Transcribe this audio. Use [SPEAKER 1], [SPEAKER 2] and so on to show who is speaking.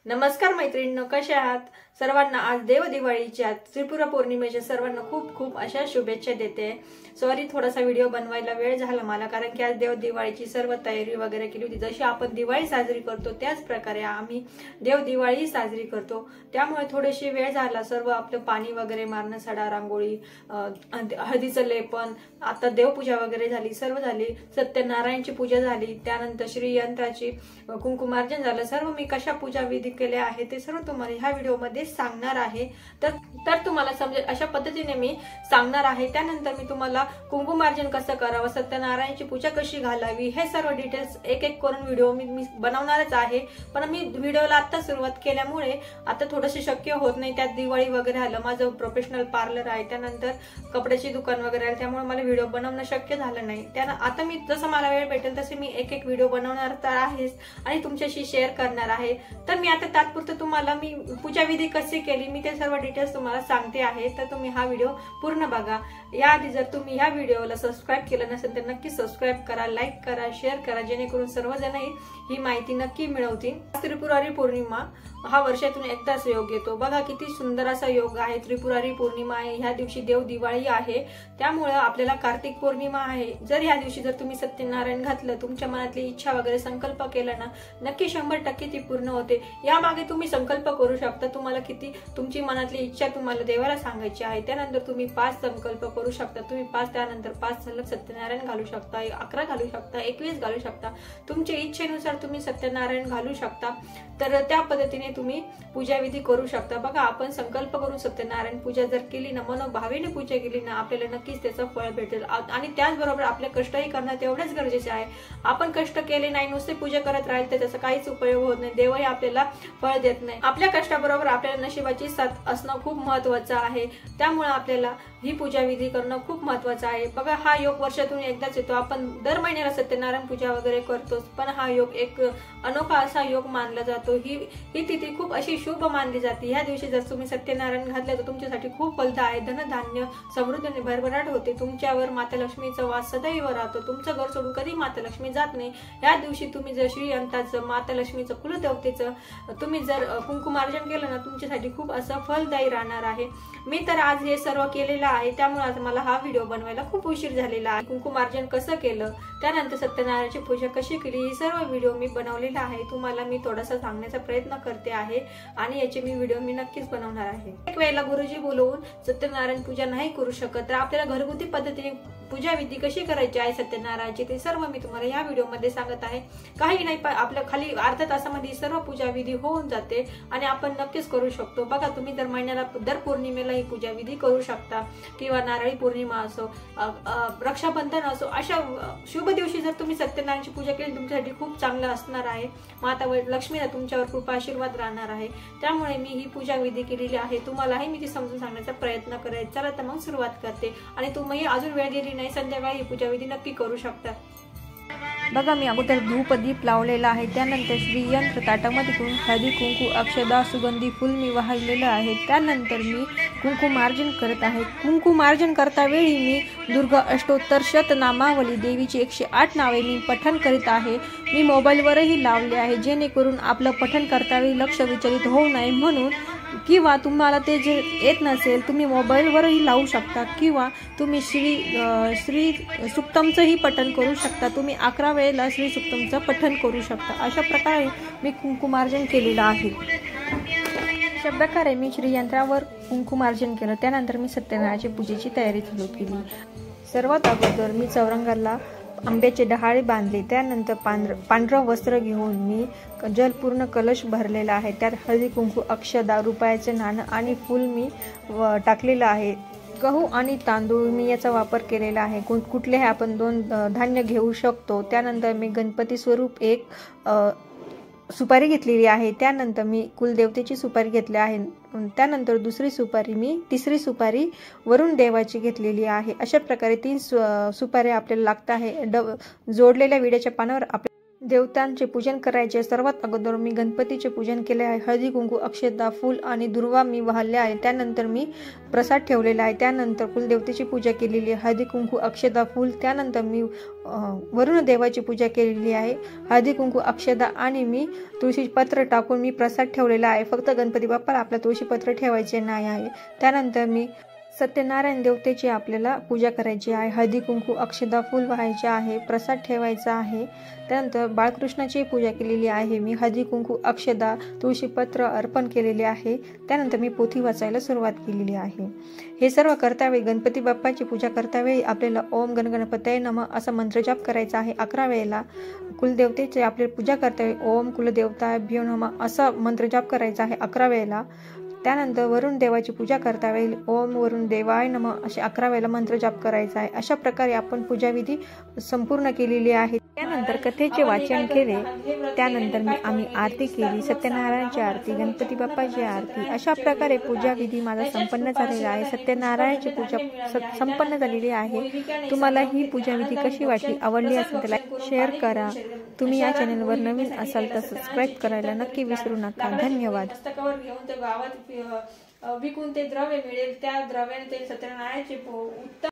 [SPEAKER 1] नमस्कार मैत्रिणींनो, कशा आहात? सर्वांना आज देव दिवाळीच्या त्रिपुरा पौर्णिमेच्या सर्वांना खूप खूप अशा शुभेच्छा देते। सॉरी, थोडासा व्हिडिओ बनवायला वेळ झाला मला, कारण की आज देव दिवाळीची सर्व तयारी वगैरे केली होती। जशी आपण दिवाळी साजरी करतो त्याच प्रकारे आम्ही देव दिवाळी साजरी करतो, त्यामुळे थोडीशी वेळ झाला। सर्व आपलं पाणी वगैरे मारणं, सडा, रांगोळी, हळदीचं लेपन, आता देवपूजा वगैरे झाली, सर्व झाली। सत्यनारायणची पूजा झाली, त्यानंतर श्रीयंत्राची कुंकुमार्जन झालं। सर्व मी कशा पूजा विधी केल्या आहे ते सर्व तुम्हाला ह्या व्हिडिओमध्ये सांगणार आहे। तर तुम्हाला समजेल अशा पद्धतीने मी सांगणार आहे। त्यानंतर मी तुम्हाला कुंकुमार्जन कसं करावं, सत्यनारायणची पूजा कशी घालावी, हे सर्व डिटेल्स एक एक करून व्हिडिओ मी बनवणारच आहे। पण मी व्हिडिओला आता सुरुवात केल्यामुळे आता थोडंसं शक्य होत नाही, त्यात दिवाळी वगैरे आलं, माझं प्रोफेशनल पार्लर आहे, त्यानंतर कपड्याची दुकान वगैरे आहे, त्यामुळे मला व्हिडिओ बनवणं शक्य झालं नाही। आता मी जसं मला वेळ भेटेल तसे मी एक एक व्हिडिओ बनवणार तर आहेच आणि तुमच्याशी शेअर करणार आहे। तर मी आता तात्पुरतं तुम्हाला मी पूजा विधी कशी केली मी ते सर्व डिटेल्स तुम्हाला सांगते आहे, तर तुम्ही हा व्हिडिओ पूर्ण बघा। याआधी जर तुम्ही ह्या व्हिडिओला सबस्क्राईब केलं नसेल तर नक्की सबस्क्राईब करा, लाईक करा, शेअर करा, जेणेकरून सर्वजण ही माहिती नक्की मिळवतील। त्रिपुरारी पौर्णिमा हा वर्षातून एकदाच योग येतो, बघा किती सुंदर असा योग आहे। त्रिपुरारी पौर्णिमा आहे, ह्या दिवशी देव दिवाळी आहे, त्यामुळे आपल्याला कार्तिक पौर्णिमा आहे। जर ह्या दिवशी जर तुम्ही सत्यनारायण घातलं, तुमच्या मनातली इच्छा वगैरे संकल्प केला ना, नक्की 100% ती पूर्ण होते। यामागे तुम्ही संकल्प करू शकता, तुम्हाला किती तुमची मनातली इच्छा तुम्हाला देवाला सांगायची आहे। त्यानंतर तुम्ही 5 संकल्प करू शकता, तुम्ही 5 त्यानंतर 5 सलग सत्यनारायण घालू शकता, 11 घालू शकता, 21 घालू शकता, तुमच्या इच्छेनुसार तुम्ही सत्यनारायण घालू शकता। तर त्या पद्धतीने तुम्ही पूजा विधी करू शकता। बघा, आपण संकल्प करून सत्यनारायण पूजा जर केली ना, मनोभावेने पूजा केली ना, आपल्याला नक्कीच त्याचं फळ भेटेल। आणि त्याचबरोबर आपले कष्टही करणं तेवढेच गरजेचे आहे। आपण कष्ट केले नाही, नुसते पूजा करत राहील तर त्याचा काहीच उपयोग होत नाही, देवही आपल्याला फळ देत नाही। आपल्या कष्टाबरोबर आपल्याला नशिबाची साथ असणं खूप महत्वाचं आहे, त्यामुळे आपल्याला ही पूजा विधी करणं खूप महत्वाचं आहे। बघा, हा योग वर्षातून एकदाच येतो, आपण दर महिन्याला सत्यनारायण पूजा वगैरे करतोच, पण हा योग एक अनोखा असा योग मानला जातो। ही तिथी खूप अशी शुभ मानली जाते। ह्या दिवशी जर तुम्ही सत्यनारायण घातले तर तुमच्यासाठी खूप फलदा आहे, धनधान्य समृद्धीने भरभराट होते, तुमच्यावर माता लक्ष्मीचा वास सदैव राहतो, तुमचं घर सोडून कधी माता लक्ष्मी जात नाही। या दिवशी तुम्ही जर श्रीयंताचं, माता लक्ष्मीचं, कुलदेवतेचं तुम्ही जर कुंकुमार्जन केलं ना, तुमच्यासाठी खूप असं फलदायी राहणार आहे। मी तर आज हे सर्व केलेलं आहे, त्यामुळे आज मला हा व्हिडिओ बनवायला खूप उशीर झालेला आहे। कुंकुमार्जन कसं केलं, त्यानंतर सत्यनारायणची पूजा कशी केली, ही सर्व व्हिडिओ मी बनवलेला आहे, तुम्हाला मी थोडासा सांगण्याचा प्रयत्न करते आहे आणि याचे व्हिडिओ मी नक्कीच बनवणार आहे। एक वेळेला गुरुजी बोलवून सत्यनारायण पूजा नाही करू शकत, तर आपल्याला घरगुती पद्धतीने पूजा विधी कशी करायची आहे सत्यनारायणची ते सर्व मी तुम्हाला या व्हिडिओ मध्ये सांगत आहे। काही नाही, आपल्या खाली अर्ध्या तासामध्ये सर्व पूजा विधी होऊन जाते आणि आपण नक्कीच करू शकतो। बघा, तुम्ही दर महिन्याला दर पौर्णिमेला ही पूजा विधी करू शकता, किंवा नारळी पौर्णिमा असो, रक्षाबंधन असो, अशा शुभ दिवशी जर तुम्ही सत्यनारायणची पूजा केली तुमच्यासाठी खूप चांगलं असणार आहे। माता लक्ष्मीला तुमच्यावर कृपा आशीर्वाद राहणार आहे, त्यामुळे मी ही पूजा विधी केलेली आहे। तुम्हालाही मी ती समजून सांगण्याचा प्रयत्न करेन। चला तर मग सुरुवात करते, आणि तुम्ही अजून वेळ गेली नाही, संध्याकाळी ही पूजा विधी नक्की करू शकता। बघा, मी अगोदर धूप दीप लावलेला आहे, त्यानंतर श्रीयंत्र ताटामध्ये घेऊन हळदी कुंकू अक्षदा सुगंधी फुल मी वाहिलेलं आहे, त्यानंतर मी कुंकुमार्जन करत आहे। कुंकुमार्जन करता वेळी मी दुर्गा अष्टोत्तर शतनामावली देवीची 108 नावे मी पठण करीत आहे। मी मोबाईलवरही लावले आहे, जेणेकरून आपलं पठण करता वेळी लक्ष विचलित होऊ नये म्हणून, किंवा तुम्हाला ते जे येत नसेल तुम्ही मोबाईलवरही लावू शकता, किंवा तुम्ही श्री सुक्तमचंही पठण करू शकता। तुम्ही 11 वेळेला श्री सुक्तमचं पठण करू शकता। अशा प्रकारे मी कुंकुमार्जन केलेलं आहे। अशा प्रकारे मी श्रीयंत्रावर कुंकुमार्जन केलं, त्यानंतर मी सत्यनारायणच्या पूजेची तयारी सुरू केली। सर्वात अगोदर मी चौरंगाला आंब्याचे डहाळे बांधले, त्यानंतर पांढरं वस्त्र घेऊन मी जलपूर्ण कलश भरलेला आहे, त्यात हळदी कुंकू अक्षदा रुपयाचे नाणं आणि फूल मी टाकलेलं आहे। गहू आणि तांदूळ मी याचा वापर केलेला आहे, कुठलेही आपण 2 धान्य घेऊ शकतो। त्यानंतर मी गणपती स्वरूप एक सुपारी घेतलेली आहे, त्यानंतर मी कुलदेवतेची सुपारी घेतली आहे, त्यानंतर दुसरी सुपारी मी तिसरी सुपारी वरुण देवाची घेतलेली आहे। अशा प्रकारे 3 सुपारी आपल्याला लागत आहे। जोडलेल्या विड्याच्या पानावर देवतांचे पूजन करायचे सर्वात अगोदर मी गणपतीचे पूजन केले आहे। हळदी कुंकू अक्षता फूल आणि दुर्वा मी वाहले आहे। त्यानंतर मी प्रसाद ठेवलेला आहे। त्यानंतर कुलदेवतेची पूजा केलेली आहे। हळदी कुंकू अक्षता फूल त्यानंतर मी वरुण देवाची पूजा केलेली आहे। हळदी कुंकू अक्षता आणि मी तुळशी पत्र टाकून मी प्रसाद ठेवलेला आहे। फक्त गणपती बाप्पाला आपला तुळशी पत्र ठेवायचे नाही आहे। त्यानंतर मी सत्यनारायण देवतेची आपल्याला पूजा करायची आहे। हळदी कुंकू अक्षता फूल व्हायचे आहे, प्रसाद ठेवायचा आहे। त्यानंतर बाळकृष्णाची पूजा केलेली आहे। मी हळदी कुंकू अक्षता तुळशीपत्र अर्पण केलेले आहे। त्यानंतर मी पोथी वाचायला सुरुवात केलेली आहे। हे सर्व करतावेळी गणपती बाप्पाची पूजा करतावेळी आपल्याला ओम गणगणपतये नमः असा मंत्र जाप करायचा आहे। 11 वेळेला कुलदेवतेची आपल्याला पूजा करतावेळी ओम कुलदेवताभ्यो नमः असा मंत्र जाप करायचा आहे 11 वेळेला। त्यानंतर वरुण देवाची पूजा करता वेळी ओम वरुण देवाय नमः असे 11 वेळेला मंत्र जाप करायचा आहे। अशा प्रकारे आपण पूजाविधी संपूर्ण केलेली आहे। त्यानंतर कथेचे वाचन केले। त्यानंतर आम्ही आरती केली, सत्यनारायणची आरती, गणपती बाप्पाची आरती। अशा प्रकारे पूजाविधी माझा संपन्न झालेला आहे। सत्यनारायणची पूजा संपन्न झालेली आहे। तुम्हाला ही पूजाविधी कशी वाटली, आवडली असेल तर लाईक शेअर करा। तुम्ही या चॅनलवर नवीन असाल तर सबस्क्राईब करायला नक्की विसरू नका। धन्यवाद। घेऊन ते गावात विकून ते द्रव्य मिळेल, त्या द्रव्याने ते सत्यनारायणाचे उत्तम